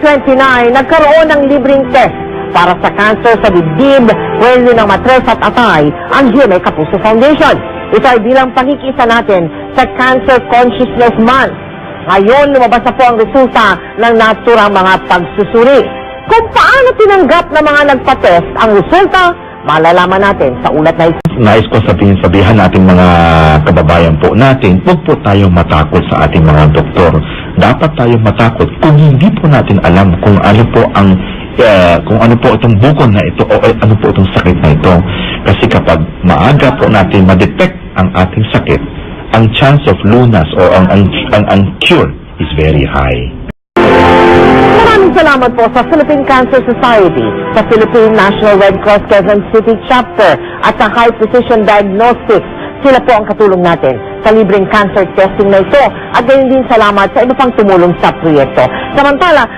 2029, nagkaroon ng libreng test para sa cancer sa dibdib, pwede ng matres at atay ang GMA Kapuso Foundation. Ito ay bilang pagkikisa natin sa Cancer Consciousness Month. Ngayon, lumabas na po ang resulta ng naturang mga pagsusuri. Kung paano tinanggap ng mga nagpa-test ang resulta, malalaman natin sa ulat na ito. Nais ko sabihan natin mga kababayan po natin, huwag po tayong matakot sa ating mga doktor. Dapat tayong matakot kung hindi po natin alam kung ano po ang kung ano po itong bukol na ito o ano po itong sakit na ito. Kasi kapag maaga po natin ma-detect ang ating sakit, ang chance of lunas o ang cure is very high. Maraming salamat po sa Philippine Cancer Society, sa Philippine National Red Cross Quezon City Chapter at sa High Precision Diagnostics. Sila po ang katulong natin sa libreng cancer testing na ito at gayon din salamat sa iba pang tumulong sa proyekto. Samantala,